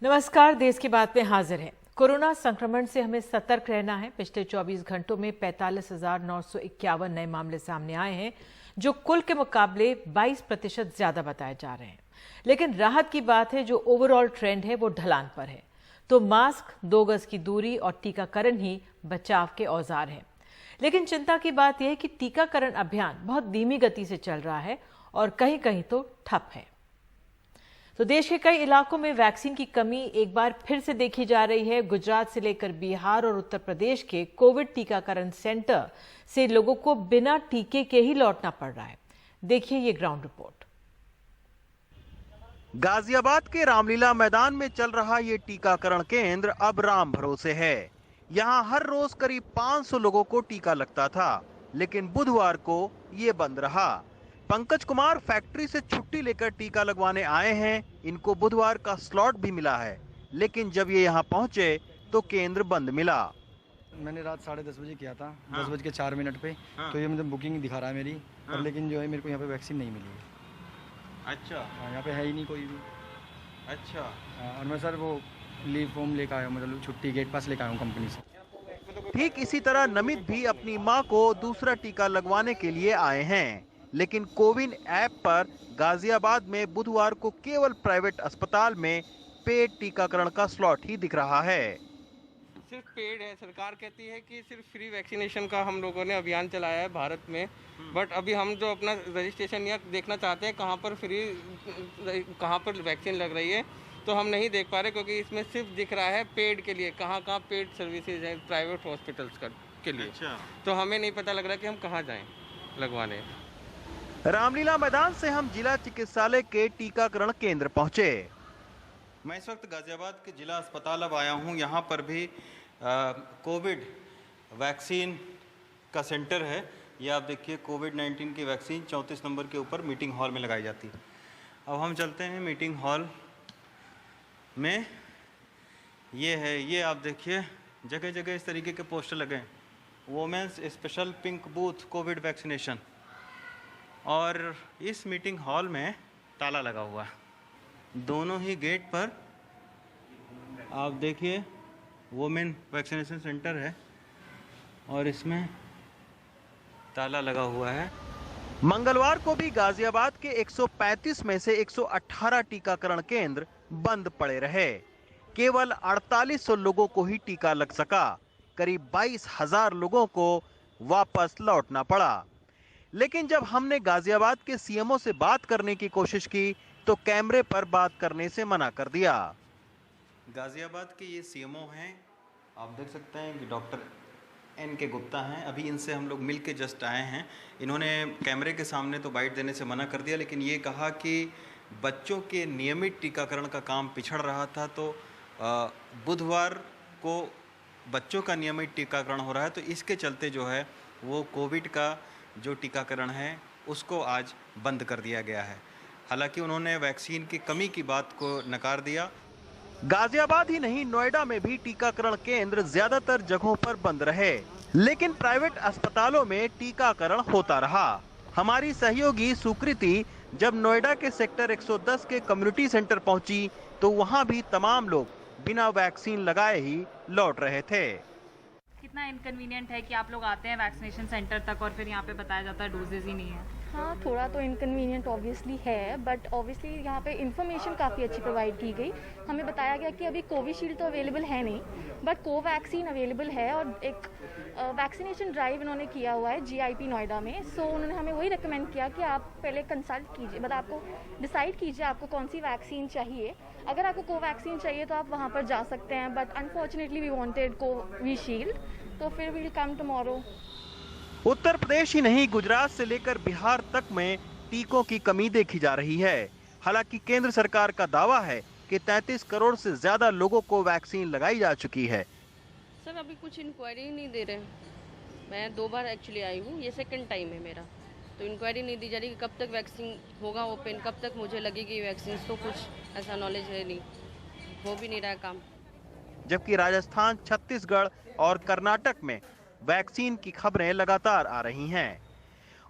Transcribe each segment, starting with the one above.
नमस्कार, देश की बात में हाजिर है। कोरोना संक्रमण से हमें सतर्क रहना है। पिछले 24 घंटों में 45,951 नए मामले सामने आए हैं, जो कुल के मुकाबले 22% ज्यादा बताए जा रहे हैं। लेकिन राहत की बात है, जो ओवरऑल ट्रेंड है वो ढलान पर है। तो मास्क, 2 गज की दूरी और टीकाकरण ही बचाव के औजार हैं। लेकिन चिंता की बात यह है कि टीकाकरण अभियान बहुत धीमी गति से चल रहा है और कहीं कहीं तो ठप है। तो देश के कई इलाकों में वैक्सीन की कमी एक बार फिर से देखी जा रही है। गुजरात से लेकर बिहार और उत्तर प्रदेश के कोविड टीकाकरण सेंटर से लोगों को बिना टीके के ही लौटना पड़ रहा है। देखिए ये ग्राउंड रिपोर्ट। गाजियाबाद के रामलीला मैदान में चल रहा ये टीकाकरण केंद्र अब राम भरोसे है। यहाँ हर रोज करीब 500 लोगों को टीका लगता था, लेकिन बुधवार को ये बंद रहा। पंकज कुमार फैक्ट्री से छुट्टी लेकर टीका लगवाने आए हैं। इनको बुधवार का स्लॉट भी मिला है, लेकिन जब ये यहाँ पहुँचे तो केंद्र बंद मिला। मैंने रात 10:30 बजे किया था, 10:04 पे। तो ये मतलब बुकिंग दिखा रहा है मेरी, और लेकिन जो है मेरे को यहाँ पे वैक्सीन नहीं मिली है। अच्छा, यहाँ पे है ही नहीं कोई भी। अच्छा। और मैं सर वो लीव फॉर्म लेकर आया हूँ, मतलब छुट्टी गेट पास लेकर आया हूँ कंपनी से। ठीक इसी तरह नमित भी अपनी मां को दूसरा टीका लगवाने के लिए आए हैं, लेकिन कोविन ऐप पर गाजियाबाद में बुधवार को केवल प्राइवेट अस्पताल में पेड टीकाकरण का स्लॉट ही दिख रहा है। सिर्फ पेड है। सरकार कहती है कि सिर्फ फ्री वैक्सीनेशन का हम लोगों ने अभियान चलाया है भारत में, बट अभी हम जो अपना रजिस्ट्रेशन या देखना चाहते हैं कहाँ पर वैक्सीन लग रही है, तो हम नहीं देख पा रहे, क्योंकि इसमें सिर्फ दिख रहा है पेड के लिए। कहाँ पेड सर्विसेज है प्राइवेट हॉस्पिटल्स के लिए। अच्छा। तो हमें नहीं पता लग रहा कि हम कहाँ जाएं लगवाने। रामलीला मैदान से हम जिला चिकित्सालय के टीकाकरण केंद्र पहुंचे। मैं इस वक्त गाजियाबाद के जिला अस्पताल अब आया हूं। यहाँ पर भी कोविड वैक्सीन का सेंटर है। ये आप देखिए, कोविड-19 की वैक्सीन 34 नंबर के ऊपर मीटिंग हॉल में लगाई जाती है। अब हम चलते हैं मीटिंग हॉल में। ये है, ये आप देखिए जगह जगह इस तरीके के पोस्टर लगे हैं। Women's special pink booth Covid vaccination. और इस मीटिंग हॉल में ताला लगा हुआ है। दोनों ही गेट पर आप देखिए वोमेन वैक्सीनेशन सेंटर है और इसमें ताला लगा हुआ है। मंगलवार को भी गाजियाबाद के 135 में से 118 टीकाकरण केंद्र बंद पड़े रहे। केवल 4800 लोगों को ही टीका लग सका। करीब 22,000 लोगों को वापस लौटना पड़ा। लेकिन जब हमने गाजियाबाद के सीएमओ से बात करने की कोशिश की तो कैमरे पर बात करने से मना कर दिया। गाजियाबाद के ये सीएमओ हैं, आप देख सकते हैं कि डॉक्टर N.K. गुप्ता हैं। अभी इनसे हम लोग मिल के जस्ट आए हैं। इन्होंने कैमरे के सामने तो बाइट देने से मना कर दिया, लेकिन ये कहा कि बच्चों के नियमित टीकाकरण का काम पिछड़ रहा था, तो बुधवार को बच्चों का नियमित टीकाकरण हो रहा है, तो इसके चलते जो है वो कोविड का जो टीकाकरण है उसको आज बंद कर दिया गया है। हालांकि उन्होंने वैक्सीन की कमी की बात को नकार दिया। गाजियाबाद ही नहीं, नोएडा में भी टीकाकरण केंद्र ज्यादातर जगहों पर बंद रहे, लेकिन प्राइवेट अस्पतालों में टीकाकरण होता रहा। हमारी सहयोगी सुकृति जब नोएडा के सेक्टर 110 के कम्युनिटी सेंटर पहुंची तो वहां भी तमाम लोग बिना वैक्सीन लगाए ही लौट रहे थे। कितना इनकन्वीनियंट है कि आप लोग आते हैं वैक्सीनेशन सेंटर तक और फिर यहाँ पे बताया जाता है डोजेज ही नहीं है। हाँ, थोड़ा तो इनकन्वीनियंट ऑब्वियसली है, बट ऑब्वियसली यहाँ पे इन्फॉर्मेशन काफ़ी अच्छी प्रोवाइड की गई। हमें बताया गया कि अभी कोविशील्ड तो अवेलेबल है नहीं, बट कोवैक्सीन अवेलेबल है, और एक वैक्सीनेशन ड्राइव इन्होंने किया हुआ है GIP नोएडा में। सो उन्होंने हमें वही रिकमेंड किया कि आप पहले कंसल्ट कीजिए, मतलब आपको डिसाइड कीजिए आपको कौन सी वैक्सीन चाहिए। अगर आपको कोवैक्सीन चाहिए तो आप वहाँ पर जा सकते हैं, but unfortunately we wanted Covishield, तो फिर we'll come tomorrow. Uttar Pradesh ही नहीं, गुजरात से लेकर बिहार तक में टीकों की कमी देखी जा रही है। हालांकि केंद्र सरकार का दावा है कि 33 करोड़ से ज्यादा लोगों को वैक्सीन लगाई जा चुकी है। सर अभी कुछ इंक्वायरी नहीं दे रहे। मैं 2 बार एक्चुअली आई हूँ, ये सेकंड टाइम है मेरा, तो इंक्वायरी नहीं दी जा रही कि कब तक वैक्सीन होगा ओपन, कब तक मुझे लगेगी वैक्सीन, तो कुछ ऐसा नॉलेज है नहीं, हो भी नहीं रहा है काम। जबकि राजस्थान, छत्तीसगढ़ और कर्नाटक में वैक्सीन की खबरें लगातार आ रही हैं।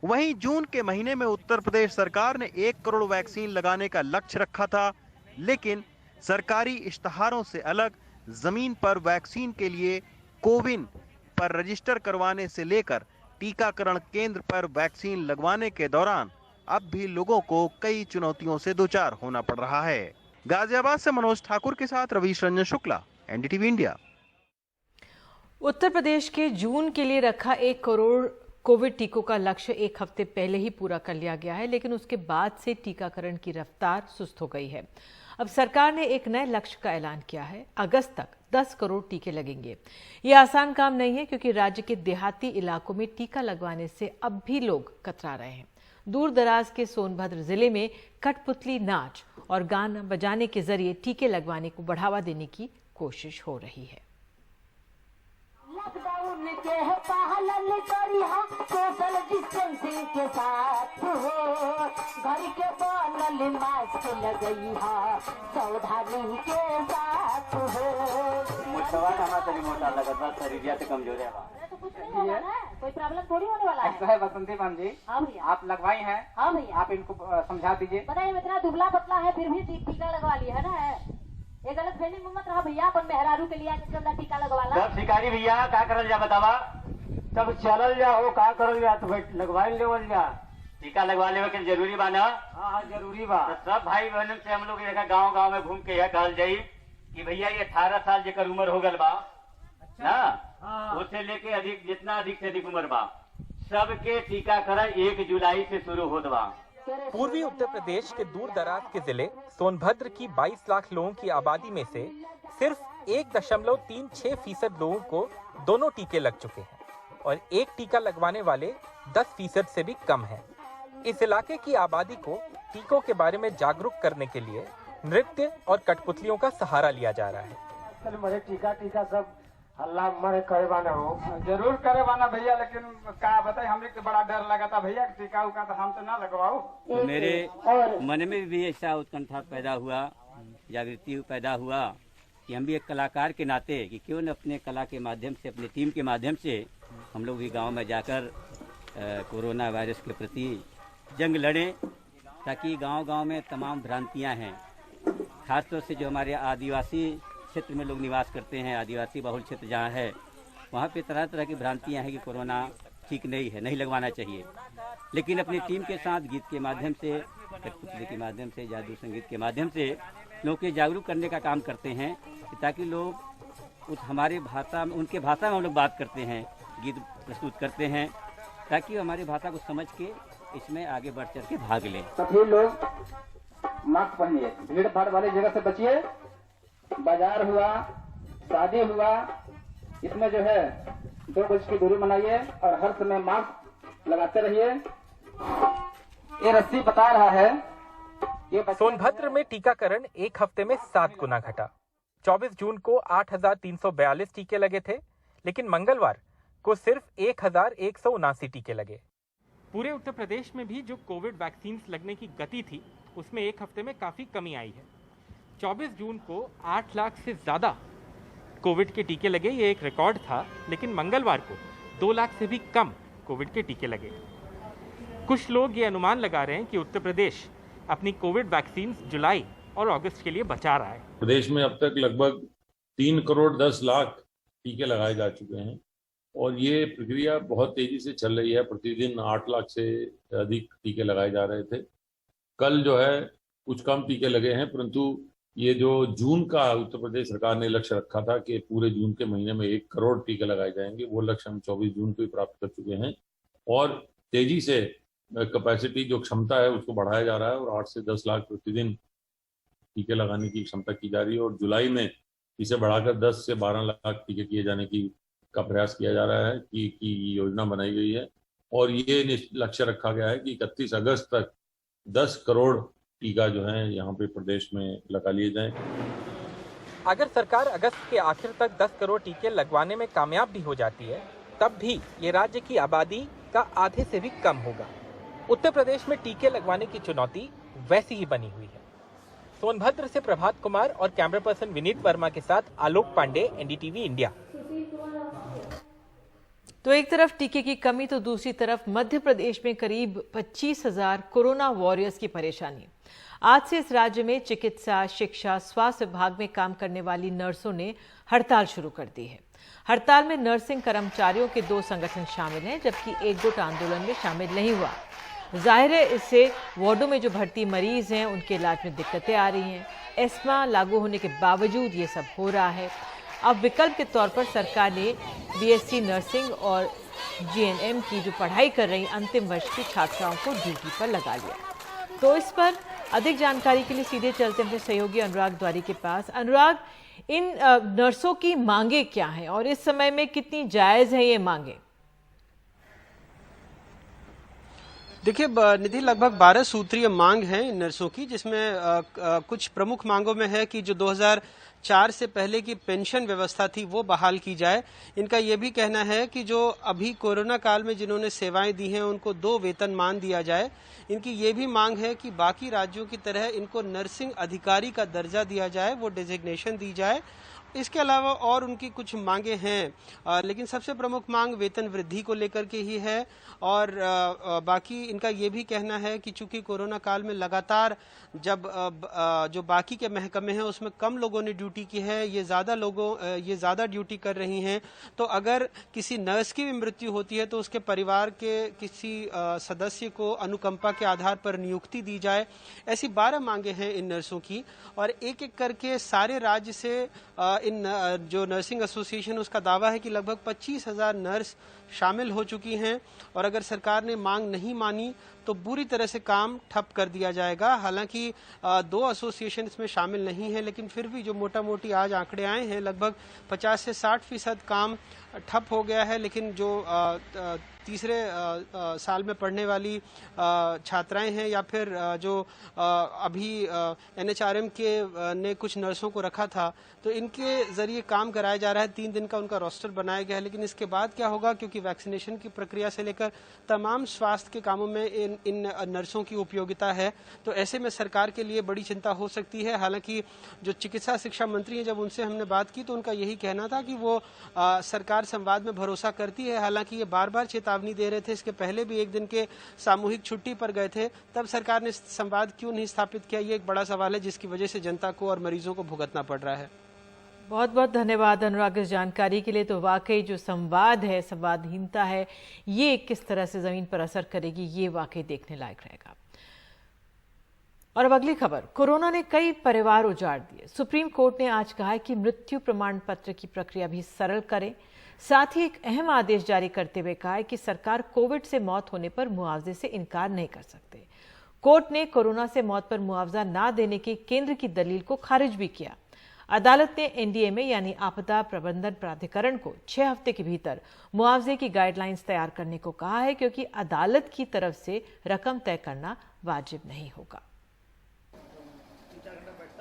वहीं जून के महीने में उत्तर प्रदेश सरकार ने 1 करोड़ वैक्सीन लगाने का लक्ष्य रखा था, लेकिन सरकारी इश्तहारों से अलग जमीन पर वैक्सीन के लिए कोविन पर रजिस्टर करवाने से लेकर टीकाकरण केंद्र पर वैक्सीन लगवाने के दौरान अब भी लोगों को कई चुनौतियों से दोचार होना पड़ रहा है। गाजियाबाद से मनोज ठाकुर के साथ रवीश रंजन शुक्ला, एनडीटीवी इंडिया। उत्तर प्रदेश के जून के लिए रखा 1 करोड़ कोविड टीकों का लक्ष्य एक हफ्ते पहले ही पूरा कर लिया गया है, लेकिन उसके बाद से टीकाकरण की रफ्तार सुस्त हो गई है। अब सरकार ने एक नए लक्ष्य का ऐलान किया है। अगस्त तक 10 करोड़ टीके लगेंगे। ये आसान काम नहीं है, क्योंकि राज्य के देहाती इलाकों में टीका लगवाने से अब भी लोग कतरा रहे हैं। दूर दराज के सोनभद्र जिले में कठपुतली नाच और गाना बजाने के जरिए टीके लगवाने को बढ़ावा देने की कोशिश हो रही है। लॉकडाउन के पालन करिहा सोशल डिस्टेंसिंग के साथ हो, घर के बनल मास्क लगइहा सावधानी के साथ हो। मुझवा हमारा तरी मोटा लगत बा, शरीरिया से कमजोर है। तो कुछ नहीं होगा ना, कोई प्रॉब्लम थोड़ी होने वाला है। ऐसा है बसंती मान जी। हाँ भैया, आप लगवाई हैं? हाँ भैया, आप इनको समझा दीजिए। बताइए, इतना दुबला पतला है फिर भी टीका लगवा लिया है ना। ये गलत फहमी में मत रहा भैया, अपन मेहरारू के लिए चंदा टीका लगवाला। सब शिकारी भैया का करल जा बतावा, सब चलल जा हो का करल जा, तो लगवाई लेवल जा। टीका लगवा लेवे के जरूरी बा ना? हाँ जरूरी बा। तो सब भाई बहन से हम लोग देखा गाँव गाँव में घूम के यह कहल जाई कि भैया ये 18 साल जेकर उम्र हो गल बा ना, उससे लेके अधिक, जितना अधिक से अधिक उम्र बा, सबके टीकाकरण 1 जुलाई से शुरू होत बा। पूर्वी उत्तर प्रदेश के दूर दराज के जिले सोनभद्र की 22 लाख लोगों की आबादी में से सिर्फ 1.36% लोगों को दोनों टीके लग चुके हैं और एक टीका लगवाने वाले 10% से भी कम हैं। इस इलाके की आबादी को टीकों के बारे में जागरूक करने के लिए नृत्य और कठपुतलियों का सहारा लिया जा रहा है। मरे टीका सब हल्ला मरे करे बाना हो, जरूर करे बाना भैया, लेकिन का बताए हमने तो बड़ा डर लगा था भैया टीका उका, तो हम तो ना लगवाओ। तो मेरे मन में भी ऐसा उत्कंठा पैदा हुआ, जागृति पैदा हुआ कि हम भी एक कलाकार के नाते कि क्यों न अपने कला के माध्यम से, अपनी टीम के माध्यम से हम लोग भी गांव में जाकर कोरोना वायरस के प्रति जंग लड़ें, ताकि गांव-गांव में तमाम भ्रांतियां हैं, खासतौर से जो हमारे आदिवासी क्षेत्र में लोग निवास करते हैं, आदिवासी बहुल क्षेत्र जहाँ है, वहाँ पे तरह तरह की भ्रांतियाँ हैं कि कोरोना ठीक नहीं है, नहीं लगवाना चाहिए। लेकिन अपनी टीम के साथ गीत के माध्यम से, कठपुतली के माध्यम से, जादू संगीत के माध्यम से लोगों को जागरूक करने का काम करते हैं, ताकि लोग उस हमारे भाषा में, उनके भाषा में हम लोग बात करते हैं, गीत प्रस्तुत करते हैं, ताकि हमारी भाषा को समझ के इसमें आगे बढ़ चढ़ के भाग लें। सभी लोग मास्क पहनिए, भीड़ भाड़ वाली जगह से बचिए, बाजार हुआ, शादी हुआ, इसमें जो है 2 गज की दूरी बनाइए और हर समय मास्क लगाते रहिए। ये रस्सी बता रहा है। सोनभद्र में टीकाकरण एक हफ्ते में 7 गुना घटा। 24 जून को 8,342 टीके लगे थे, लेकिन मंगलवार को सिर्फ 1,179 टीके लगे। पूरे उत्तर प्रदेश में भी जो कोविड वैक्सीन लगने की गति थी, उसमें एक हफ्ते में काफी कमी आई है। 24 जून को 8 लाख से ज्यादा कोविड के टीके लगे, ये एक रिकॉर्ड था, लेकिन मंगलवार को 2 लाख से भी कम कोविड के टीके लगे। कुछ लोग ये अनुमान लगा रहे हैं कि उत्तर प्रदेश अपनी कोविड वैक्सीन जुलाई और अगस्त के लिए बचा रहा है। प्रदेश में अब तक लगभग 3 करोड़ 10 लाख टीके लगाए जा चुके हैं और ये प्रक्रिया बहुत तेजी से चल रही है। प्रतिदिन 8 लाख से अधिक टीके लगाए जा रहे थे। कल जो है कुछ कम टीके लगे हैं, परंतु ये जो जून का उत्तर प्रदेश सरकार ने लक्ष्य रखा था कि पूरे जून के महीने में 1 करोड़ टीके लगाए जाएंगे, वो लक्ष्य हम 24 जून को ही प्राप्त कर चुके हैं और तेजी से कैपेसिटी, जो क्षमता है, उसको बढ़ाया जा रहा है और 8 से 10 लाख प्रतिदिन टीके लगाने की क्षमता की जा रही है और जुलाई में इसे बढ़ाकर 10 से 12 लाख टीके किए जाने का प्रयास किया जा रहा है कि योजना बनाई गई है और ये लक्ष्य रखा गया है कि 31 अगस्त तक 10 करोड़ टीका जो है यहाँ पे प्रदेश में लगा लिए जाएं। अगर सरकार अगस्त के आखिर तक 10 करोड़ टीके लगवाने में कामयाब भी हो जाती है, तब भी ये राज्य की आबादी का आधे से भी कम होगा। उत्तर प्रदेश में टीके लगवाने की चुनौती वैसी ही बनी हुई है। सोनभद्र से प्रभात कुमार और कैमरा पर्सन विनीत वर्मा के साथ आलोक पांडे, एनडीटीवी इंडिया। तो एक तरफ टीके की कमी तो दूसरी तरफ मध्य प्रदेश में करीब 25,000 कोरोना वॉरियर्स की परेशानी। आज से इस राज्य में चिकित्सा, शिक्षा, स्वास्थ्य विभाग में काम करने वाली नर्सों ने हड़ताल शुरू कर दी है। हड़ताल में नर्सिंग कर्मचारियों के 2 संगठन शामिल हैं, जबकि एक गुट आंदोलन में शामिल नहीं हुआ। जाहिर है इससे वार्डों में जो भर्ती मरीज हैं उनके इलाज में दिक्कतें आ रही हैं। एस्मा लागू होने के बावजूद ये सब हो रहा है। अब विकल्प के तौर पर सरकार ने बीएससी नर्सिंग और जीएनएम की जो पढ़ाई कर रही अंतिम वर्ष की छात्राओं को ड्यूटी पर लगा लिया। तो इस पर अधिक जानकारी के लिए सीधे चलते हैं सहयोगी अनुराग द्वारी के पास। अनुराग, इन नर्सों की मांगे क्या हैं और इस समय में कितनी जायज है ये मांगे? देखिए निधि, लगभग 12 सूत्रीय मांग है इन नर्सों की, जिसमें कुछ प्रमुख मांगों में है कि जो 2004 से पहले की पेंशन व्यवस्था थी वो बहाल की जाए। इनका ये भी कहना है कि जो अभी कोरोना काल में जिन्होंने सेवाएं दी हैं उनको 2 वेतनमान दिया जाए। इनकी ये भी मांग है कि बाकी राज्यों की तरह इनको नर्सिंग अधिकारी का दर्जा दिया जाए, वो डेजिग्नेशन दी जाए। इसके अलावा और उनकी कुछ मांगे हैं, लेकिन सबसे प्रमुख मांग वेतन वृद्धि को लेकर के ही है। और बाकी इनका ये भी कहना है कि चूंकि कोरोना काल में लगातार जब जो बाकी के महकमे हैं उसमें कम लोगों ने ड्यूटी की है, ये ज़्यादा ड्यूटी कर रही हैं, तो अगर किसी नर्स की भी मृत्यु होती है तो उसके परिवार के किसी सदस्य को अनुकंपा के आधार पर नियुक्ति दी जाए। ऐसी 12 मांगे हैं इन नर्सों की, और एक एक करके सारे राज्य से इन जो नर्सिंग एसोसिएशन उसका दावा है कि लगभग 25,000 नर्स शामिल हो चुकी हैं, और अगर सरकार ने मांग नहीं मानी तो बुरी तरह से काम ठप कर दिया जाएगा। हालांकि 2 एसोसिएशन इसमें शामिल नहीं है, लेकिन फिर भी जो मोटा मोटी आज आंकड़े आए हैं लगभग 50 से 60% काम ठप हो गया है। लेकिन जो तीसरे साल में पढ़ने वाली छात्राएं हैं या फिर जो अभी एनएचआरएम के ने कुछ नर्सों को रखा था, तो इनके जरिए काम कराया जा रहा है। 3 दिन का उनका रोस्टर बनाया गया है, लेकिन इसके बाद क्या होगा, क्योंकि वैक्सीनेशन की प्रक्रिया से लेकर तमाम स्वास्थ्य के कामों में इन नर्सों की उपयोगिता है, तो ऐसे में सरकार के लिए बड़ी चिंता हो सकती है। हालांकि जो चिकित्सा शिक्षा मंत्री हैं, जब उनसे हमने बात की तो उनका यही कहना था कि वो सरकार संवाद में भरोसा करती है। हालांकि ये बार बार चेतावनी दे रहे थे, इसके पहले भी एक दिन के सामूहिक छुट्टी पर गए थे, तब सरकार ने संवाद क्यों नहीं स्थापित किया, ये एक बड़ा सवाल है जिसकी वजह से जनता को और मरीजों को भुगतना पड़ रहा है। बहुत बहुत धन्यवाद अनुराग इस जानकारी के लिए। तो वाकई जो संवाद है, संवादहीनता है, ये किस तरह से जमीन पर असर करेगी, ये वाकई देखने लायक रहेगा। और अब अगली खबर, कोरोना ने कई परिवार उजाड़ दिए। सुप्रीम कोर्ट ने आज कहा है कि मृत्यु प्रमाण पत्र की प्रक्रिया भी सरल करें। साथ ही एक अहम आदेश जारी करते हुए कहा है कि सरकार कोविड से मौत होने पर मुआवजे से इनकार नहीं कर सकते। कोर्ट ने कोरोना से मौत पर मुआवजा न देने की केंद्र की दलील को खारिज भी किया। अदालत ने एनडीएमए यानी आपदा प्रबंधन प्राधिकरण को 6 हफ्ते के भीतर मुआवजे की गाइडलाइंस तैयार करने को कहा है, क्योंकि अदालत की तरफ से रकम तय करना वाजिब नहीं होगा।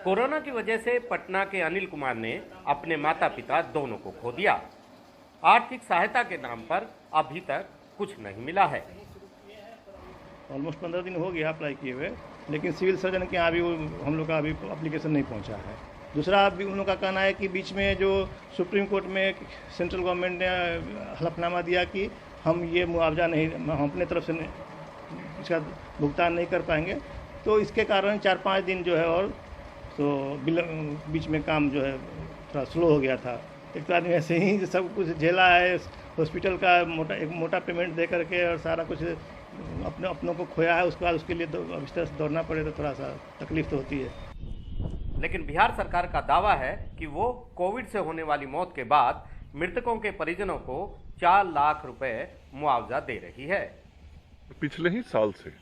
कोरोना की वजह से पटना के अनिल कुमार ने अपने माता पिता दोनों को खो दिया। आर्थिक सहायता के नाम पर अभी तक कुछ नहीं मिला है। ऑलमोस्ट 15 दिन हो गया अप्लाई किए हुए, लेकिन सिविल सर्जन के यहाँ अभी हम लोग का अभी एप्लीकेशन नहीं पहुँचा है। दूसरा अभी उन लोगों का कहना है कि बीच में जो सुप्रीम कोर्ट में सेंट्रल गवर्नमेंट ने हलफनामा दिया कि हम ये मुआवजा नहीं, हम अपने तरफ से इसका भुगतान नहीं कर पाएंगे, तो इसके कारण 4-5 दिन जो है और तो बीच में काम जो है थोड़ा स्लो हो गया था। एक तो आदमी ऐसे ही सब कुछ झेला है, हॉस्पिटल का एक मोटा पेमेंट दे करके और सारा कुछ अपनों को खोया है, उसके बाद उसके लिए इस तरह से दौड़ना पड़े तो थोड़ा सा तकलीफ तो होती है। लेकिन बिहार सरकार का दावा है कि वो कोविड से होने वाली मौत के बाद मृतकों के परिजनों को 4 लाख रुपए मुआवजा दे रही है। पिछले ही साल से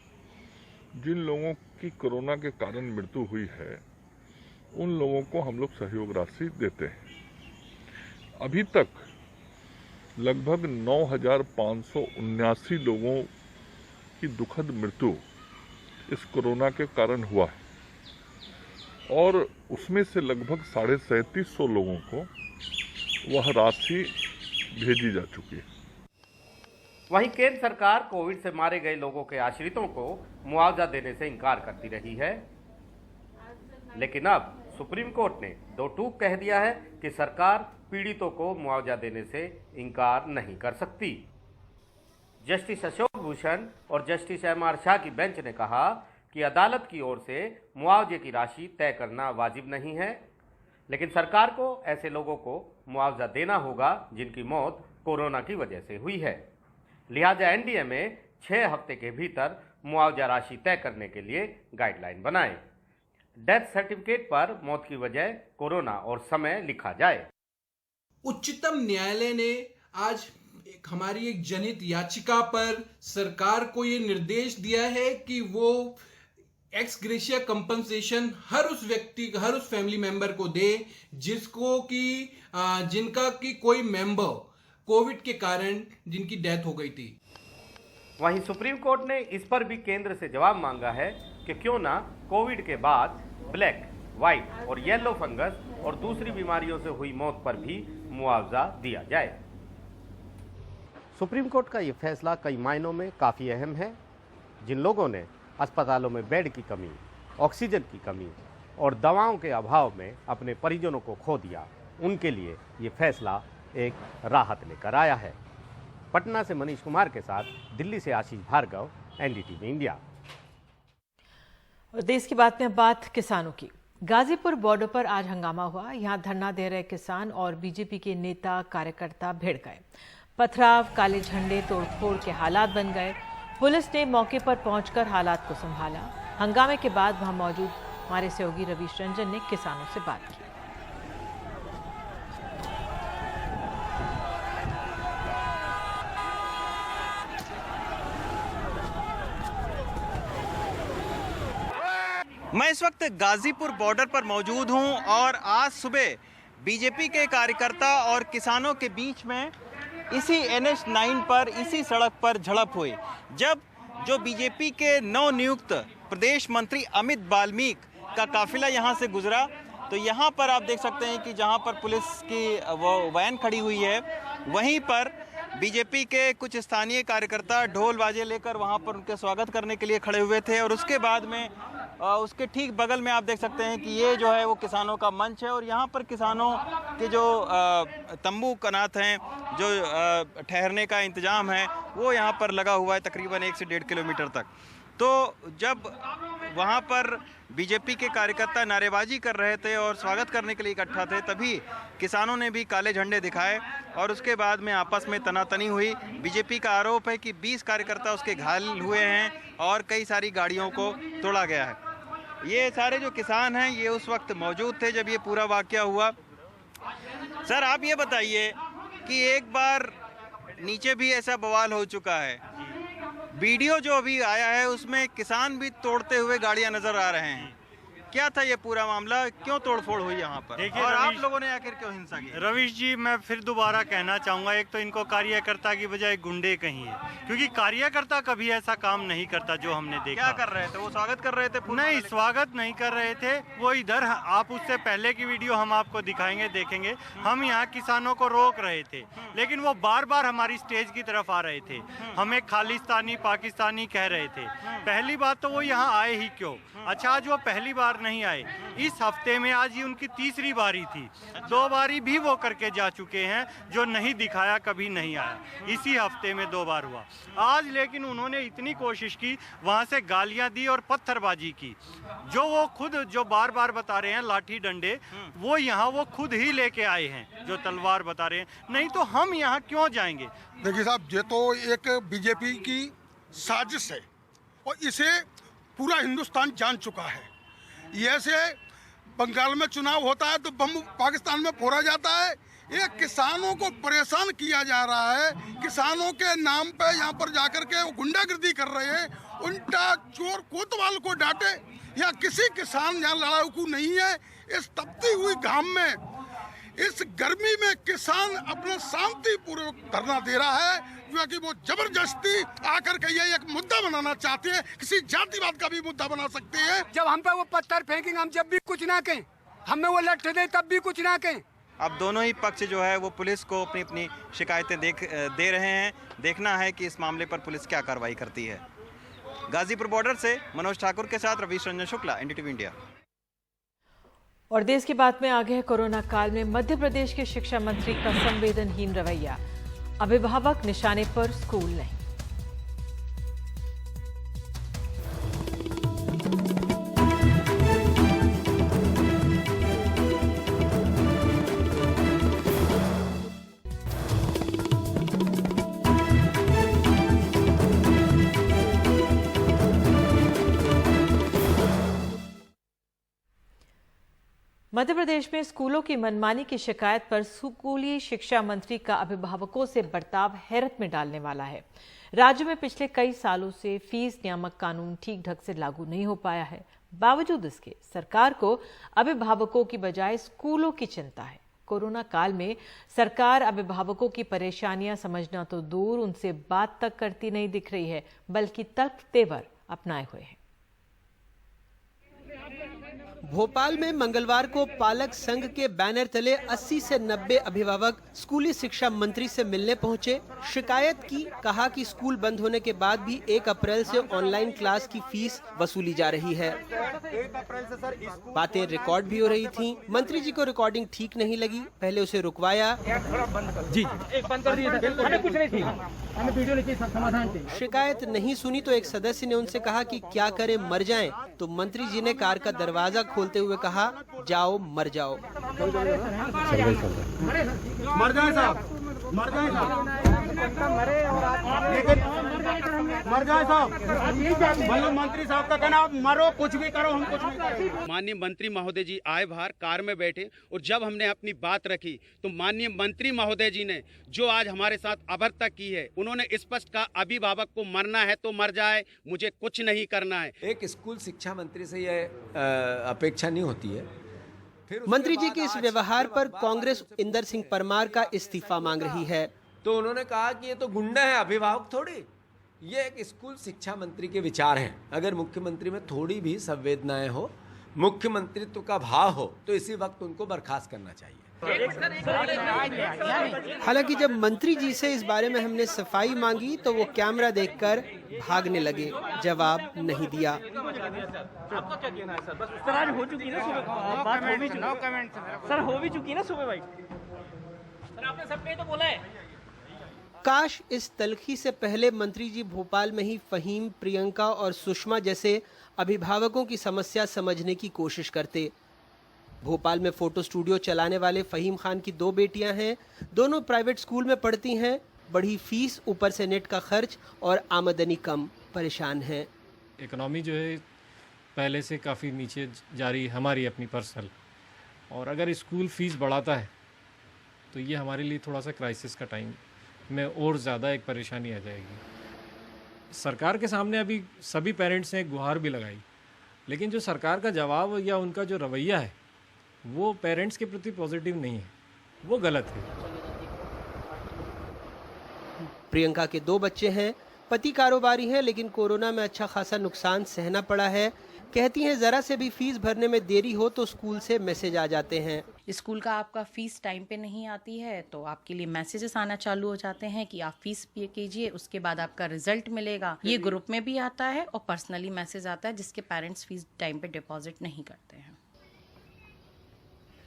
जिन लोगों की कोरोना के कारण मृत्यु हुई है, उन लोगों को हम लोग सहयोग राशि देते हैं। अभी तक लगभग 9,579 लोगों की दुखद मृत्यु इस कोरोना के कारण हुआ है, और उसमें से लगभग 350 लोगों को वह राशि भेजी जा चुकी है। वहीं केंद्र सरकार कोविड से मारे गए लोगों के आश्रितों को मुआवजा देने से इनकार करती रही है, लेकिन अब सुप्रीम कोर्ट ने 2 टूक कह दिया है कि सरकार पीड़ितों को मुआवजा देने से इनकार नहीं कर सकती। जस्टिस अशोक भूषण और जस्टिस एम.आर. शाह की बेंच ने कहा कि अदालत की ओर से मुआवजे की राशि तय करना वाजिब नहीं है, लेकिन सरकार को ऐसे लोगों को मुआवजा देना होगा जिनकी मौत कोरोना की वजह से हुई है। लिहाजा एनडीए में 6 हफ्ते के भीतर मुआवजा राशि तय करने के लिए गाइडलाइन बनाए। डेथ सर्टिफिकेट पर मौत की वजह, कोरोना और समय लिखा जाए। उच्चतम न्यायालय ने आज हमारी एक जनहित याचिका पर सरकार को ये निर्देश दिया है कि वो एक्स ग्रेशिया कंपनसेशन हर उस व्यक्ति, हर उस फैमिली मेंबर को दे जिनका की कोई मेंबर कोविड के कारण जिनकी डेथ हो गई थी। वहीं सुप्रीम कोर्ट ने इस पर भी केंद्र से जवाब मांगा है कि क्यों ना कोविड के बाद ब्लैक, व्हाइट और येलो फंगस और दूसरी बीमारियों से हुई मौत पर भी मुआवजा दिया जाए। सुप्रीम कोर्ट का यह फैसला कई मायनों में काफी अहम है। जिन लोगों ने अस्पतालों में बेड की कमी, ऑक्सीजन की कमी और दवाओं के अभाव में अपने परिजनों को खो दिया, उनके लिए ये फैसला एक राहत लेकर आया है। पटना से मनीष कुमार के साथ दिल्ली से आशीष भार्गव, एनडीटीवी इंडिया। और देश की बात में बात किसानों की। गाजीपुर बॉर्डर पर आज हंगामा हुआ। यहां धरना दे रहे किसान और बीजेपी के नेता कार्यकर्ता भिड़ गए। पथराव, काले झंडे, तोड़फोड़ के हालात बन गए। पुलिस ने मौके पर पहुंचकर हालात को संभाला। हंगामे के बाद वहां मौजूद हमारे सहयोगी रवीश रंजन ने किसानों से बात की। मैं इस वक्त गाजीपुर बॉर्डर पर मौजूद हूं और आज सुबह बीजेपी के कार्यकर्ता और किसानों के बीच में इसी NH9 पर, इसी सड़क पर झड़प हुई। जब जो बीजेपी के नवनियुक्त प्रदेश मंत्री अमित बाल्मीक का काफिला यहां से गुजरा, तो यहां पर आप देख सकते हैं कि जहां पर पुलिस की वो वैन खड़ी हुई है, वहीं पर बीजेपी के कुछ स्थानीय कार्यकर्ता ढोल बाजे लेकर वहां पर उनके स्वागत करने के लिए खड़े हुए थे। और उसके बाद में उसके ठीक बगल में आप देख सकते हैं कि ये जो है वो किसानों का मंच है और यहाँ पर किसानों के जो तंबू कनात हैं, जो ठहरने का इंतजाम है, वो यहाँ पर लगा हुआ है तकरीबन 1 से 1.5 किलोमीटर तक। तो जब वहाँ पर बीजेपी के कार्यकर्ता नारेबाजी कर रहे थे और स्वागत करने के लिए इकट्ठा थे, तभी किसानों ने भी काले झंडे दिखाए और उसके बाद में आपस में तनातनी हुई। बीजेपी का आरोप है कि 20 कार्यकर्ता उसके घायल हुए हैं और कई सारी गाड़ियों को तोड़ा गया है। ये सारे जो किसान हैं ये उस वक्त मौजूद थे जब ये पूरा वाकया हुआ। सर, आप ये बताइए कि एक बार नीचे भी ऐसा बवाल हो चुका है, वीडियो जो अभी आया है उसमें किसान भी तोड़ते हुए गाड़ियां नजर आ रहे हैं, क्या था ये पूरा मामला, क्यों तोड़फोड़ हुई यहाँ पर और आप लोगों ने आखिर क्यों हिंसा की? रवीश जी, मैं फिर दोबारा कहना चाहूँगा, एक तो इनको कार्यकर्ता की बजाय गुंडे कहीं है, क्योंकि कार्यकर्ता कभी ऐसा काम नहीं करता जो हमने देखा। क्या कर रहे थे वो? स्वागत कर रहे थे? नहीं, स्वागत नहीं कर रहे थे वो इधर। आप उससे पहले की वीडियो हम आपको दिखाएंगे, देखेंगे। हम यहाँ किसानों को रोक रहे थे, लेकिन वो बार बार हमारी स्टेज की तरफ आ रहे थे, हमें खालिस्तानी, पाकिस्तानी कह रहे थे। पहली बात तो वो यहाँ आए ही क्यों? अच्छा, आज वो पहली बार नहीं आए, इस हफ्ते में आज ही उनकी तीसरी बारी थी। 2 बारी भी वो करके जा चुके हैं, जो नहीं दिखाया कभी नहीं आया। इसी हफ्ते में 2 बार हुआ। आज लेकिन उन्होंने इतनी कोशिश की, वहां से गालियां दी और पत्थरबाजी की, जो वो खुद जो बार बार बता रहे हैं लाठी डंडे, वो यहाँ वो खुद ही लेके आए हैं, जो तलवार बता रहे हैं। नहीं तो हम यहाँ क्यों जाएंगे? देखिए साहब, ये तो एक बीजेपी की साजिश है और इसे पूरा हिंदुस्तान जान चुका है। ऐसे बंगाल में चुनाव होता है तो बम पाकिस्तान में फोड़ा जाता है। ये किसानों को परेशान किया जा रहा है, किसानों के नाम पे यहाँ पर जाकर के वो गुंडागर्दी कर रहे हैं। उल्टा चोर कोतवाल को डांटे या किसी किसान यहाँ लड़ाकू नहीं है। इस तपती हुई घाम में, इस गर्मी में किसान अपना शांतिपूर्वक धरना दे रहा है, क्योंकि वो जबरदस्ती आकर के ये एक मुद्दा बनाना चाहते हैं, किसी जातिवाद का भी मुद्दा बना सकते हैं। जब हम पे वो पत्थर फेंकेंगे, हम जब भी कुछ ना कहें, हमें वो लठ दे तब भी कुछ ना कहें। अब दोनों ही पक्ष जो है वो पुलिस को अपनी अपनी शिकायतें दे रहे हैं। देखना है कि इस मामले पर पुलिस क्या कार्रवाई करती है। गाजीपुर बॉर्डर से मनोज ठाकुर के साथ रवीश रंजन शुक्ला, एनडीटीवी इंडिया। और देश की बात में आगे है कोरोना काल में मध्य प्रदेश के शिक्षा मंत्री का संवेदनहीन रवैया। अभिभावक निशाने पर, स्कूल नहीं। मध्य प्रदेश में स्कूलों की मनमानी की शिकायत पर स्कूली शिक्षा मंत्री का अभिभावकों से बर्ताव हैरत में डालने वाला है। राज्य में पिछले कई सालों से फीस नियामक कानून ठीक ढंग से लागू नहीं हो पाया है। बावजूद इसके सरकार को अभिभावकों की बजाय स्कूलों की चिंता है। कोरोना काल में सरकार अभिभावकों की परेशानियां समझना तो दूर, उनसे बात तक करती नहीं दिख रही है, बल्कि तख्त तेवर अपनाए हुए हैं। भोपाल में मंगलवार को पालक संघ के बैनर तले 80 से 90 अभिभावक स्कूली शिक्षा मंत्री से मिलने पहुंचे। शिकायत की, कहा कि स्कूल बंद होने के बाद भी 1 अप्रैल से ऑनलाइन क्लास की फीस वसूली जा रही है। बातें रिकॉर्ड भी हो रही थीं। मंत्री जी को रिकॉर्डिंग ठीक नहीं लगी, पहले उसे रुकवाया। शिकायत नहीं सुनी तो एक सदस्य ने उनसे कहा कि क्या करें, मर जाएं। तो मंत्री जी ने कार का दरवाजा खोलते हुए कहा, जाओ मर जाओ। मर जाए साहब, मर जाए साहब, मर जाए साहब। मतलब मंत्री साहब का कहना, मरो, कुछ भी करो, हम कुछ नहीं करेंगे। माननीय मंत्री महोदय जी आए बाहर कार में बैठे, और जब हमने अपनी बात रखी तो माननीय मंत्री महोदय जी ने जो आज हमारे साथ अभद्रता की है, उन्होंने स्पष्ट कहा अभिभावक को मरना है तो मर जाए, मुझे कुछ नहीं करना है। एक स्कूल शिक्षा मंत्री से यह अपेक्षा नहीं होती है। मंत्री जी के इस व्यवहार पर कांग्रेस इंदर सिंह परमार का इस्तीफा मांग रही है। तो उन्होंने कहा कि ये तो गुंडा है, अभिभावक थोड़ी। ये एक स्कूल शिक्षा मंत्री के विचार हैं। अगर मुख्यमंत्री में थोड़ी भी संवेदनाएं हो, मुख्यमंत्रित्व का भाव हो, तो इसी वक्त उनको बर्खास्त करना चाहिए। हालांकि जब मंत्री जी से इस बारे में हमने सफाई मांगी तो वो कैमरा देखकर भागने लगे, जवाब नहीं दिया। आपका क्या कहना है सर? बस सर आज हो चुकी है ना सुबह, बात हो भी चुकी सर, हो भी चुकी है ना सुबह भाई। सर आपने सबने तो बोला है। काश इस तलखी से पहले मंत्री जी भोपाल में ही फहीम, प्रियंका और सुषमा जैसे अभिभावकों की समस्या समझने की कोशिश करते। भोपाल में फोटो स्टूडियो चलाने वाले फहीम खान की 2 बेटियां हैं। दोनों प्राइवेट स्कूल में पढ़ती हैं। बढ़ी फीस, ऊपर से नेट का खर्च और आमदनी कम, परेशान हैं। इकोनॉमी जो है पहले से काफ़ी नीचे जा रही है, हमारी अपनी पर्सनल, और अगर स्कूल फीस बढ़ाता है तो ये हमारे लिए थोड़ा सा क्राइसिस का टाइम में और ज़्यादा एक परेशानी आ जाएगी। सरकार के सामने अभी सभी पेरेंट्स ने गुहार भी लगाई, लेकिन जो सरकार का जवाब या उनका जो रवैया है वो पेरेंट्स के प्रति पॉजिटिव नहीं है, वो गलत है। प्रियंका के 2 बच्चे हैं, पति कारोबारी हैं, लेकिन कोरोना में अच्छा खासा नुकसान सहना पड़ा है। कहती हैं जरा से भी फीस भरने में देरी हो तो स्कूल से मैसेज आ जाते हैं। स्कूल का आपका फीस टाइम पे नहीं आती है तो आपके लिए मैसेजेस आना चालू हो जाते हैं कि आप फीस पे कीजिए, उसके बाद आपका रिजल्ट मिलेगा। ये ग्रुप में भी आता है और पर्सनली मैसेज आता है जिसके पेरेंट्स फीस टाइम पे डिपॉजिट नहीं करते हैं।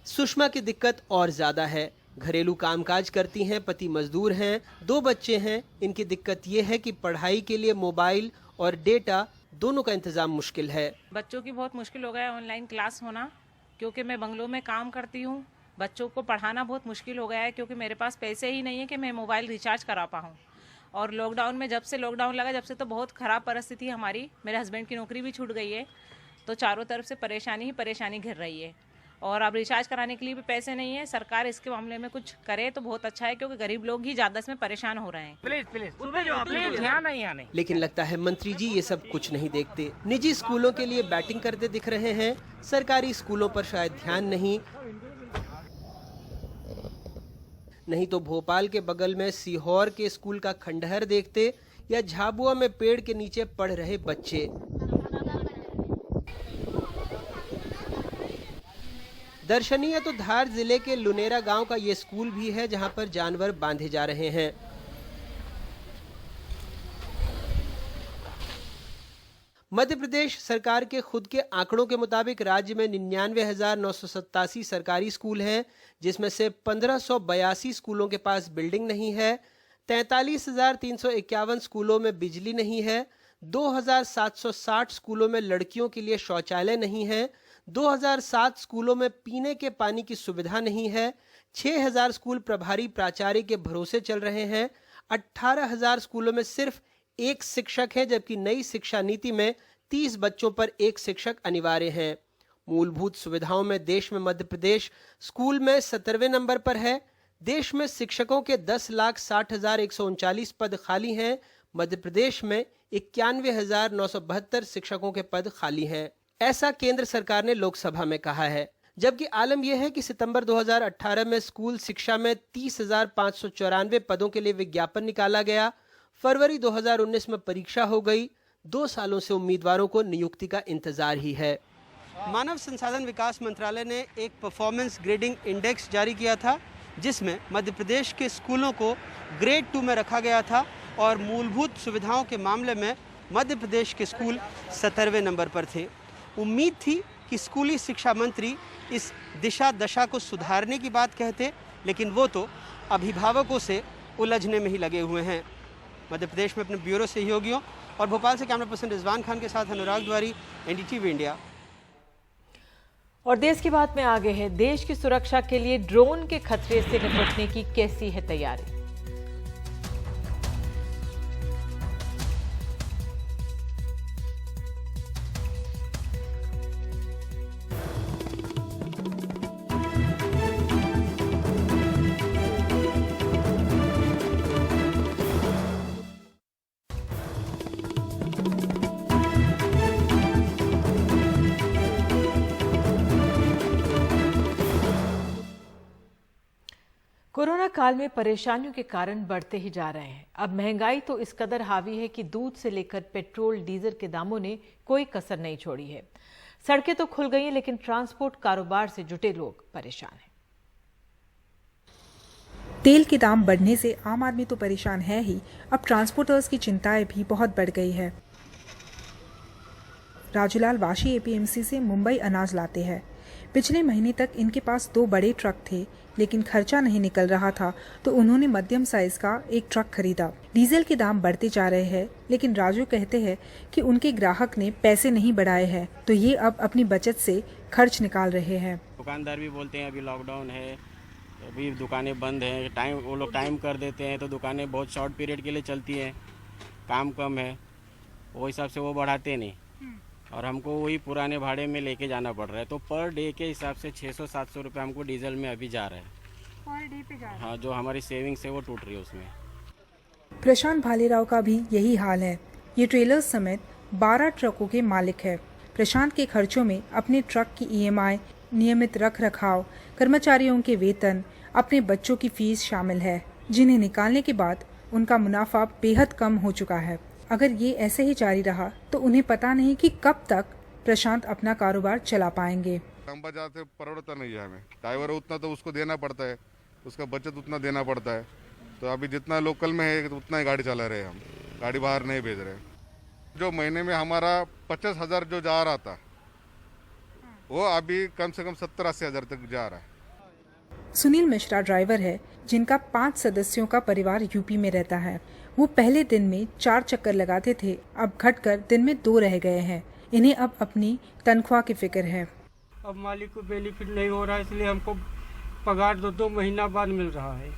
सुषमा की दिक्कत और ज्यादा है। घरेलू कामकाज करती हैं, पति मजदूर हैं, 2 बच्चे हैं। इनकी दिक्कत ये है कि पढ़ाई के लिए मोबाइल और डेटा दोनों का इंतजाम मुश्किल है। बच्चों की बहुत मुश्किल हो गया है ऑनलाइन क्लास होना, क्योंकि मैं बंगलों में काम करती हूँ। बच्चों को पढ़ाना बहुत मुश्किल हो गया है क्योंकि मेरे पास पैसे ही नहीं है कि मैं मोबाइल रिचार्ज करा पाऊँ। और लॉकडाउन में, जब से लॉकडाउन लगा, जब से तो बहुत ख़राब परिस्थिति हमारी। मेरे हस्बैंड की नौकरी भी छूट गई है, तो चारों तरफ से परेशानी ही परेशानी घिर रही है। और अब रिचार्ज कराने के लिए भी पैसे नहीं है। सरकार इसके मामले में कुछ करे तो बहुत अच्छा है, क्योंकि गरीब लोग ही ज्यादा इसमें परेशान हो रहे हैं। प्लीज ध्यान नहीं आने। लेकिन लगता है मंत्री जी ये सब कुछ नहीं देखते। निजी स्कूलों के लिए बैटिंग करते दिख रहे हैं, सरकारी स्कूलों पर शायद ध्यान नहीं तो भोपाल के बगल में सीहोर के स्कूल का खंडहर देखते, या झाबुआ में पेड़ के नीचे पढ़ रहे बच्चे। दर्शनीय तो धार जिले के लुनेरा गांव का ये स्कूल भी है, जहां पर जानवर बांधे जा रहे हैं। मध्य प्रदेश सरकार के खुद के आंकड़ों के मुताबिक राज्य में 99,987 सरकारी स्कूल हैं, जिसमें से 1,582 स्कूलों के पास बिल्डिंग नहीं है, 43,351 स्कूलों में बिजली नहीं है, 2,760 स्कूलों में लड़कियों के लिए शौचालय नहीं है, 2007 स्कूलों में पीने के पानी की सुविधा नहीं है, 6,000 स्कूल प्रभारी प्राचार्य के भरोसे चल रहे हैं, 18,000 स्कूलों में सिर्फ 1 शिक्षक है, जबकि नई शिक्षा नीति में 30 बच्चों पर 1 शिक्षक अनिवार्य हैं। मूलभूत सुविधाओं में देश में मध्य प्रदेश स्कूल में 17वें नंबर पर है। देश में शिक्षकों के 10,60,139 पद खाली हैं। मध्य प्रदेश में 91,972 शिक्षकों के पद खाली हैं। ऐसा केंद्र सरकार ने लोकसभा में कहा है। जबकि आलम यह है कि सितंबर 2018 में स्कूल शिक्षा में 30,594 पदों के लिए विज्ञापन निकाला गया। फरवरी 2019 में परीक्षा हो गई। 2 सालों से उम्मीदवारों को नियुक्ति का इंतजार ही है। मानव संसाधन विकास मंत्रालय ने एक परफॉर्मेंस ग्रेडिंग इंडेक्स जारी किया था, जिसमें मध्य प्रदेश के स्कूलों को ग्रेड 2 में रखा गया था और मूलभूत सुविधाओं के मामले में मध्य प्रदेश के स्कूल 17वें नंबर पर थे। उम्मीद थी कि स्कूली शिक्षा मंत्री इस दिशा दशा को सुधारने की बात कहते, लेकिन वो तो अभिभावकों से उलझने में ही लगे हुए हैं। मध्य प्रदेश में अपने ब्यूरो सहयोगियों और भोपाल से कैमरा पर्सन रिजवान खान के साथ अनुराग द्वारी, एनडीटीवी इंडिया। और देश की बात में आगे है, देश की सुरक्षा के लिए ड्रोन के खतरे से निपटने की कैसी है तैयारी। कोरोना काल में परेशानियों के कारण बढ़ते ही जा रहे हैं। अब महंगाई तो इस कदर हावी है कि दूध से लेकर पेट्रोल डीजल के दामों ने कोई कसर नहीं छोड़ी है। सड़कें तो खुल गई हैं, लेकिन ट्रांसपोर्ट कारोबार से जुटे लोग परेशान हैं। तेल के दाम बढ़ने से आम आदमी तो परेशान है ही, अब ट्रांसपोर्टर्स की चिंताएं भी बहुत बढ़ गई है। राजूलाल वाशी एपीएमसी से मुंबई अनाज लाते हैं। पिछले महीने तक इनके पास 2 बड़े ट्रक थे, लेकिन खर्चा नहीं निकल रहा था तो उन्होंने मध्यम साइज का एक ट्रक खरीदा। डीजल के दाम बढ़ते जा रहे हैं, लेकिन राजू कहते हैं कि उनके ग्राहक ने पैसे नहीं बढ़ाए हैं, तो ये अब अपनी बचत से खर्च निकाल रहे हैं। दुकानदार भी बोलते हैं अभी लॉकडाउन है, अभी दुकानें बंद हैं, टाइम वो लोग टाइम कर देते हैं तो दुकानें बहुत शॉर्ट पीरियड के लिए चलती हैं, काम कम है, वो हिसाब से वो बढ़ाते नहीं और हमको वही पुराने भाड़े में लेके जाना पड़ रहा है। तो पर डे के हिसाब से 600-700 रुपये हमको डीजल में अभी जा रहा है। पर डे पे जा रहा है। हाँ, जो हमारी सेविंग्स है वो टूट रही है उसमें। प्रशांत भालेराव का भी यही हाल है। ये ट्रेलर्स समेत 12 ट्रकों के मालिक है। प्रशांत के खर्चों में अपने ट्रक की ईएमआई, नियमित रख रखाव, कर्मचारियों के वेतन, अपने बच्चों की फीस शामिल है, जिन्हें निकालने के बाद उनका मुनाफा बेहद कम हो चुका है। अगर ये ऐसे ही जारी रहा तो उन्हें पता नहीं कि कब तक प्रशांत अपना कारोबार चला पाएंगे। कम बाजार से परवड़ता नहीं है हमें, ड्राइवर उतना तो उसको देना पड़ता है, उसका बचत उतना देना पड़ता है। तो अभी जितना लोकल में है उतना ही गाड़ी चला रहे हैं, हम गाड़ी बाहर नहीं भेज रहे। जो महीने में हमारा 50,000 जो जा रहा था वो अभी कम से कम 70-80 हज़ार तक जा रहा है। सुनील मिश्रा ड्राइवर है, जिनका 5 सदस्यों का परिवार यूपी में रहता है। वो पहले दिन में 4 चक्कर लगाते थे, अब घटकर दिन में 2 रह गए हैं। इन्हें अब अपनी तनख्वाह की फिक्र है। अब मालिक को बेनिफिट नहीं हो रहा है, इसलिए हमको पगार 2-2 महीना बाद मिल रहा है।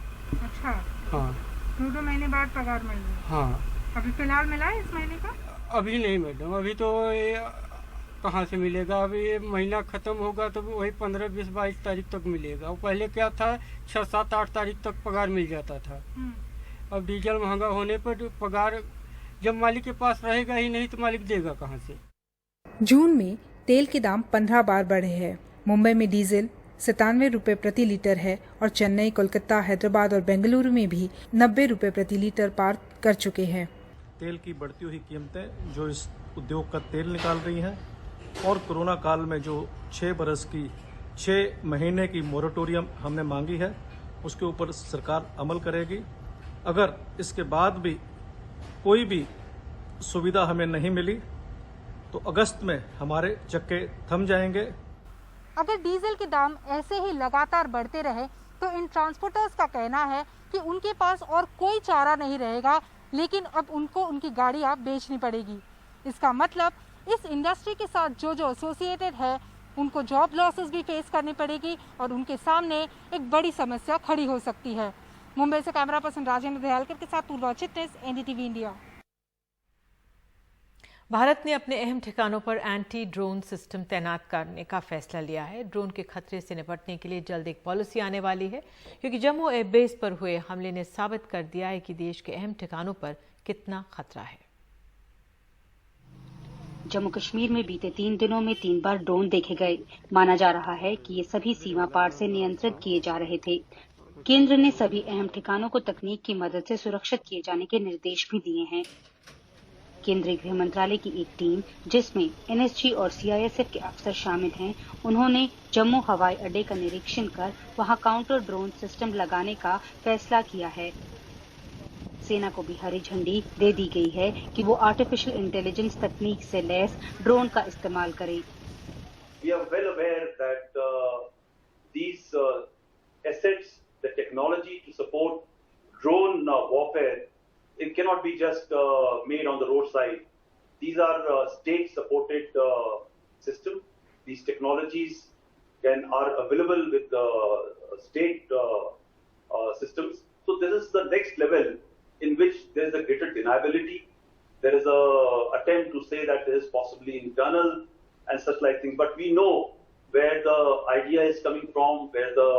अच्छा, हाँ, 2-2 महीने बाद पगार मिल रहा है। हाँ, अभी फिलहाल मिला है इस महीने का? अभी नहीं मैडम, अभी तो ये कहाँ से मिलेगा। अभी ये महीना खत्म होगा तो वही 15, 20, 22 तारीख तक मिलेगा। वो पहले क्या था 6, 7, 8 तारीख तक पगार मिल जाता था। अब डीजल महंगा होने पर पगार जब मालिक के पास रहेगा ही नहीं तो मालिक देगा कहाँ से। जून में तेल के दाम 15 बार बढ़े हैं। मुंबई में डीजल 97 रुपये प्रति लीटर है और चेन्नई, कोलकाता, हैदराबाद और बेंगलुरु में भी 90 रुपये प्रति लीटर पार कर चुके हैं। तेल की बढ़ती हुई कीमतें जो इस उद्योग का तेल निकाल रही हैं और कोरोना काल में जो 6 बरस की 6 महीने की मोरेटोरियम हमने मांगी है, उसके ऊपर सरकार अमल करेगी। अगर इसके बाद भी कोई भी सुविधा हमें नहीं मिली तो अगस्त में हमारे चक्के थम जाएंगे। अगर डीजल के दाम ऐसे ही लगातार बढ़ते रहे तो इन ट्रांसपोर्टर्स का कहना है कि उनके पास और कोई चारा नहीं रहेगा, लेकिन अब उनको उनकी गाड़ियां बेचनी पड़ेगी। इसका मतलब इस इंडस्ट्री के साथ जो एसोसिएटेड है उनको जॉब लॉसेस भी फेस करनी पड़ेगी और उनके सामने एक बड़ी समस्या खड़ी हो सकती है। मुंबई से कैमरा पर्सन राजेंद्र दयालकर के साथ पूर्वा चिटनेस, एनडीटीवी इंडिया। भारत ने अपने अहम ठिकानों पर एंटी ड्रोन सिस्टम तैनात करने का फैसला लिया है। ड्रोन के खतरे से निपटने के लिए जल्द एक पॉलिसी आने वाली है, क्योंकि जम्मू एयरबेस पर हुए हमले ने साबित कर दिया है कि देश के अहम ठिकानों पर कितना खतरा है। जम्मू कश्मीर में बीते 3 दिनों में 3 बार ड्रोन देखे गए। माना जा रहा है कि ये सभी सीमा पार से नियंत्रित किए जा रहे थे। केंद्र ने सभी अहम ठिकानों को तकनीक की मदद से सुरक्षित किए जाने के निर्देश भी दिए हैं। केंद्रीय गृह मंत्रालय की एक टीम, जिसमें एनएसजी और सीआईएसएफ के अफसर शामिल हैं, उन्होंने जम्मू हवाई अड्डे का निरीक्षण कर वहां काउंटर ड्रोन सिस्टम लगाने का फैसला किया है। सेना को भी हरी झंडी दे दी गई है कि वो आर्टिफिशियल इंटेलिजेंस तकनीक से लैस ड्रोन का इस्तेमाल करे। We are well aware that these assets, the technology to support drone warfare, it cannot be just made on the roadside. These are state-supported systems. These technologies are available with the state systems. So this is the next level in which there is a greater deniability. There is a attempt to say that there is possibly internal and such like things. But we know where the idea is coming from, where the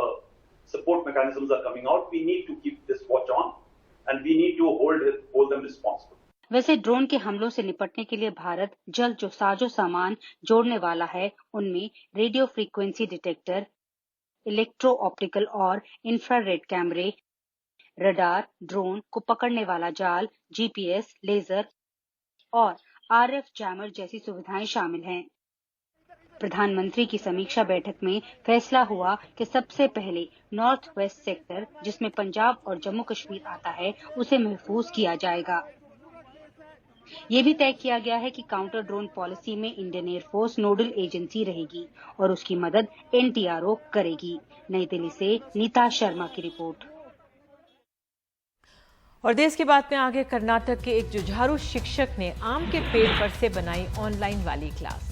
support mechanisms are coming out. We need to keep this watch on. And we need to hold them responsible. वैसे drone के हमलों से निपटने के लिए भारत जल्द जो साजो सामान जोड़ने वाला है, उनमें radio frequency detector, electro optical और इंफ्रारेड कैमरे, रडार, ड्रोन को पकड़ने वाला जाल, जीपीएस, लेजर और आरएफ जैमर जैसी सुविधाएं शामिल हैं। प्रधानमंत्री की समीक्षा बैठक में फैसला हुआ कि सबसे पहले नॉर्थ वेस्ट सेक्टर, जिसमें पंजाब और जम्मू कश्मीर आता है, उसे महफूज किया जाएगा। ये भी तय किया गया है कि काउंटर ड्रोन पॉलिसी में इंडियन एयरफोर्स नोडल एजेंसी रहेगी और उसकी मदद एनटीआरओ करेगी। नई दिल्ली से नीता शर्मा की रिपोर्ट। और देश की बात में आगे, कर्नाटक के एक जुझारू शिक्षक ने आम के पेड़ पर से बनाई ऑनलाइन वाली क्लास।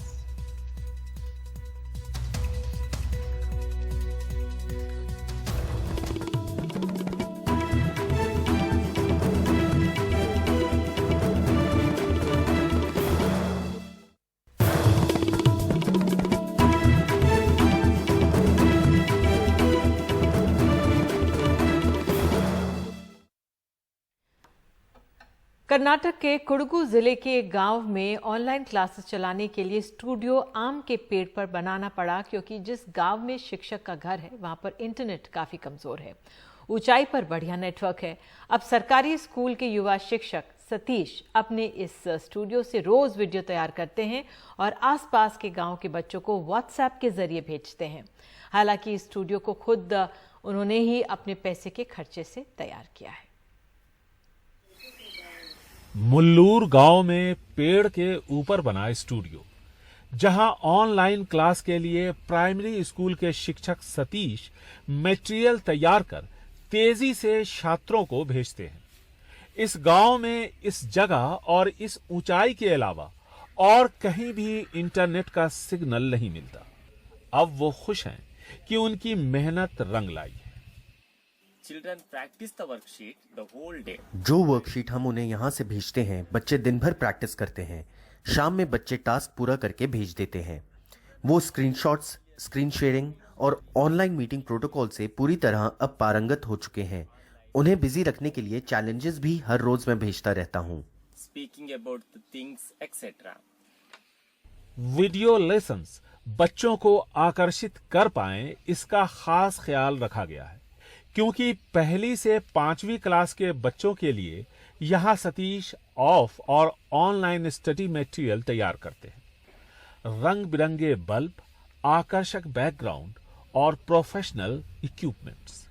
कर्नाटक के कुडगु जिले के एक गांव में ऑनलाइन क्लासेस चलाने के लिए स्टूडियो आम के पेड़ पर बनाना पड़ा, क्योंकि जिस गांव में शिक्षक का घर है वहां पर इंटरनेट काफी कमजोर है। ऊंचाई पर बढ़िया नेटवर्क है। अब सरकारी स्कूल के युवा शिक्षक सतीश अपने इस स्टूडियो से रोज वीडियो तैयार करते हैं और आसपास के गांव के बच्चों को व्हाट्सएप के जरिए भेजते हैं। हालांकि इस स्टूडियो को खुद उन्होंने ही अपने पैसे के खर्चे से तैयार किया है। मुल्लूर गांव में पेड़ के ऊपर बना स्टूडियो, जहां ऑनलाइन क्लास के लिए प्राइमरी स्कूल के शिक्षक सतीश मटेरियल तैयार कर तेजी से छात्रों को भेजते हैं। इस गांव में इस जगह और इस ऊंचाई के अलावा और कहीं भी इंटरनेट का सिग्नल नहीं मिलता। अब वो खुश हैं कि उनकी मेहनत रंग लाई है। Children practice the worksheet the whole day. जो वर्कशीट हम उन्हें यहाँ से भेजते हैं, बच्चे दिन भर प्रैक्टिस करते हैं। शाम में बच्चे टास्क पूरा करके भेज देते हैं। वो स्क्रीनशॉट्स, स्क्रीन शेयरिंग और ऑनलाइन मीटिंग प्रोटोकॉल से पूरी तरह अब पारंगत हो चुके हैं। उन्हें बिजी रखने के लिए चैलेंजेस भी हर रोज मैं भेजता रहता हूँ। Speaking about the things etc. Video lessons बच्चों को आकर्षित कर पाएं, इसका खास ख्याल रखा गया है, क्योंकि पहली से 5वीं क्लास के बच्चों के लिए यहाँ सतीश ऑफ और ऑनलाइन स्टडी मटेरियल तैयार करते हैं। रंग बिरंगे बल्ब, आकर्षक बैकग्राउंड और प्रोफेशनल इक्विपमेंट्स।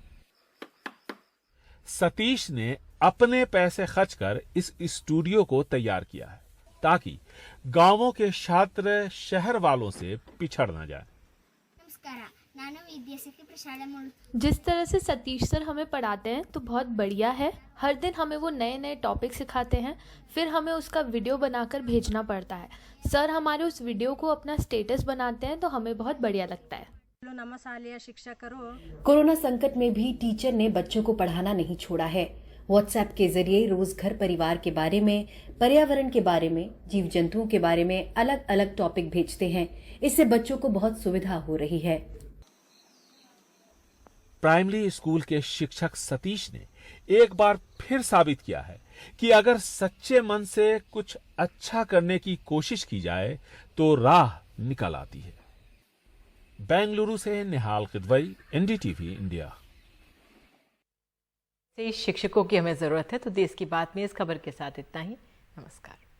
सतीश ने अपने पैसे खर्च कर इस स्टूडियो को तैयार किया है, ताकि गांवों के छात्र शहर वालों से पिछड़ न जाए। जिस तरह से सतीश सर हमें पढ़ाते हैं तो बहुत बढ़िया है। हर दिन हमें वो नए नए टॉपिक सिखाते हैं, फिर हमें उसका वीडियो बनाकर भेजना पड़ता है। सर हमारे उस वीडियो को अपना स्टेटस बनाते हैं तो हमें बहुत बढ़िया लगता है। कोरोना संकट में भी टीचर ने बच्चों को पढ़ाना नहीं छोड़ा है। व्हाट्सएप के जरिए रोज घर परिवार के बारे में, पर्यावरण के बारे में, जीव जंतुओं के बारे में अलग अलग टॉपिक भेजते हैं। इससे बच्चों को बहुत सुविधा हो रही है। प्राइमरी स्कूल के शिक्षक सतीश ने एक बार फिर साबित किया है कि अगर सच्चे मन से कुछ अच्छा करने की कोशिश की जाए तो राह निकल आती है। बेंगलुरु से निहाल किदवई, एनडीटीवी इंडिया। शिक्षकों की हमें जरूरत है। तो देश की बात में इस खबर के साथ इतना ही। नमस्कार।